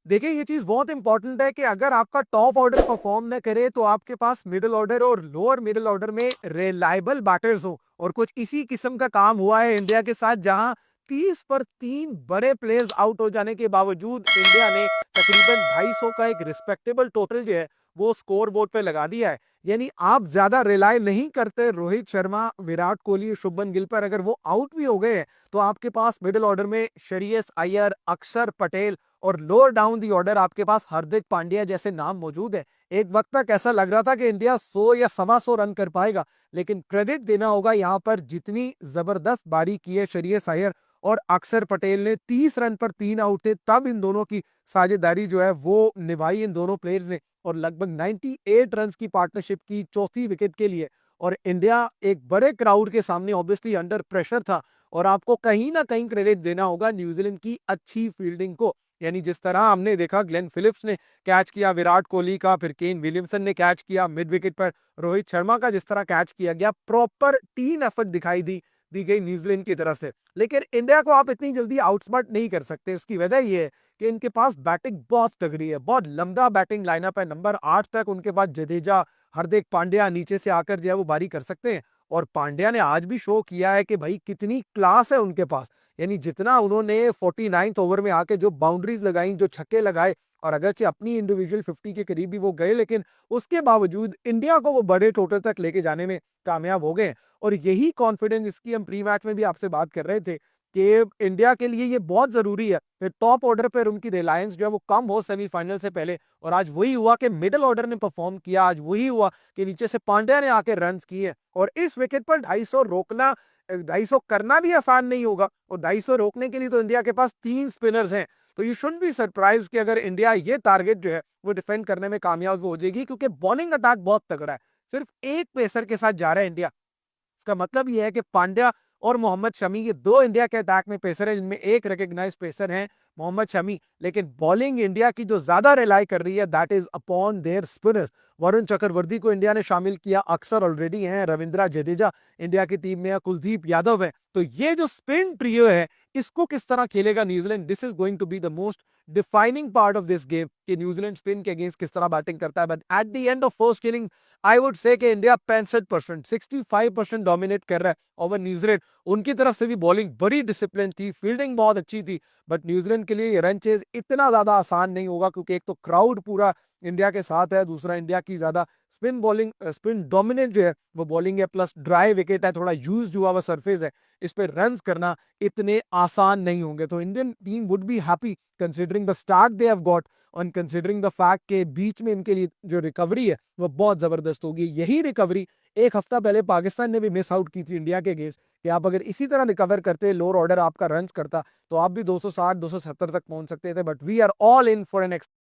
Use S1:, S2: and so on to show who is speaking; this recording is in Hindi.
S1: देखिए, ये चीज़ बहुत इंपॉर्टेंट है कि अगर आपका टॉप ऑर्डर परफॉर्म न करे तो आपके पास मिडल ऑर्डर और लोअर मिडल ऑर्डर में रिलायबल बैटर्स हो। और कुछ इसी किस्म का काम हुआ है इंडिया के साथ, जहां 30 पर 3 बड़े प्लेयर्स आउट हो जाने के बावजूद इंडिया ने तकरीबन 250 का एक रिस्पेक्टेबल टोटल जो है वो स्कोर बोर्ड पे लगा दिया है। यानी आप ज्यादा रिलाय नहीं करते रोहित शर्मा, विराट कोहली, शुभमन गिल पर। अगर वो आउट भी हो गए हैं तो आपके पास मिडिल ऑर्डर में श्रेयस अय्यर, अक्षर पटेल और लोअर डाउन दी ऑर्डर आपके पास हार्दिक पांड्या जैसे नाम मौजूद है। एक वक्त तक ऐसा लग रहा था कि इंडिया 100 या सवा 100 रन कर पाएगा, लेकिन क्रेडिट देना होगा यहाँ पर जितनी जबरदस्त बारी की है श्रेयस अय्यर और अक्षर पटेल ने। 30 रन पर 3 आउट थे, तब इन दोनों की साझेदारी जो है वो निभाई इन दोनों प्लेयर्स ने और लगभग 98 रन की पार्टनरशिप की चौथी विकेट के लिए। और इंडिया एक बड़े क्राउड के सामने ऑब्वियसली अंडर प्रेशर था। और आपको कहीं ना कहीं क्रेडिट देना होगा न्यूजीलैंड की अच्छी फील्डिंग को। यानी जिस तरह हमने देखा ग्लेन फिलिप्स ने कैच किया विराट कोहली का, फिर केन विलियमसन ने कैच किया मिड विकेट पर, रोहित शर्मा का जिस तरह कैच किया गया, प्रॉपर टीम एफर्ट दिखाई दी गई न्यूजीलैंड की तरफ से। लेकिन इंडिया को आप इतनी जल्दी आउटस्मार्ट नहीं कर सकते। इसकी वजह यह है कि इनके पास बैटिंग बहुत तगड़ी है, बहुत लंबा बैटिंग लाइनअप है। नंबर 8 तक उनके पास जडेजा, हार्दिक पांड्या नीचे से आकर जो है वो बारी कर सकते हैं। और पांड्या ने आज भी शो किया है कि भाई कितनी क्लास है उनके पास। यानी जितना उन्होंने 49th ओवर में आके जो बाउंड्रीज लगाई, जो छक्के लगाए, और अगरचे अपनी इंडिविजुअल 50 के करीब भी वो गए, लेकिन उसके बावजूद इंडिया को वो बड़े टोटल तक लेके जाने में कामयाब हो गए। और यही कॉन्फिडेंस, इसकी हम प्री मैच में भी आपसे बात कर रहे थे कि इंडिया के लिए ये बहुत जरूरी है कि टॉप ऑर्डर पर उनकी रिलायंस जो है वो कम हो सेमीफाइनल से पहले। और आज वही हुआ कि मिडिल ऑर्डर ने परफॉर्म किया, आज वही हुआ कि नीचे से पांड्या ने आके रन किए। और इस विकेट पर 250 रोकना, 250 करना भी आसान नहीं होगा। और 250 रोकने के लिए तो इंडिया के पास 3 स्पिनर्स हैं। तो यू शुड बी सरप्राइज कि अगर इंडिया ये टारगेट जो है वो डिफेंड करने में कामयाब हो जाएगी, क्योंकि बॉलिंग अटैक बहुत तगड़ा है। सिर्फ एक पेसर के साथ जा रहा है इंडिया। इसका मतलब यह है कि पांड्या और मोहम्मद शमी, ये दो इंडिया के अटैक में पेसर हैं, जिनमें एक रिकग्नाइज पेसर है मोहम्मद शमी। लेकिन बॉलिंग इंडिया की जो ज्यादा रिलाई कर रही है that is upon their spinners. Varun Chakravarthy को इंडिया ने शामिल किया, अक्सर ऑलरेडी हैं, रविंद्रा जडेजा इंडिया की टीम में है, कुलदीप यादव है। तो ये जो स्पिन ट्रियो है इसको किस तरह खेलेगा New Zealand, this is going to be the most defining part of this game कि न्यूजीलैंड स्पिन के अगेंस्ट किस तरह बैटिंग करता है। But at the end of first inning I would say कि इंडिया 65%, 65% डोमिनेट कर रहा है ओवर न्यूजीलैंड। उनकी तरफ से भी बॉलिंग बड़ी डिसिप्लिन थी, फील्डिंग बहुत अच्छी थी। बट न्यूजीलैंड के लिए ये रन चेज इतना ज्यादा आसान नहीं होगा, क्योंकि एक तो क्राउड पूरा इंडिया के साथ है, दूसरा इंडिया की ज्यादा स्पिन बॉलिंग, स्पिन डोमिनेंट जो है वो बॉलिंग है, प्लस ड्राई विकेट है, थोड़ा यूज हुआ हुआ सरफेस है, इस पे रन्स करना इतने आसान नहीं होंगे। तो Indian team would be happy considering the start they have got, on considering the fact के बीच में इनके लिए जो रिकवरी है वो बहुत जबरदस्त होगी। यही रिकवरी एक हफ्ता पहले पाकिस्तान ने भी मिस आउट की थी इंडिया के अगेंस्ट, कि आप अगर इसी तरह रिकवर करते, लोअर ऑर्डर आपका रन करता, तो आप भी 260 270 तक पहुंच सकते थे। But we are all in for N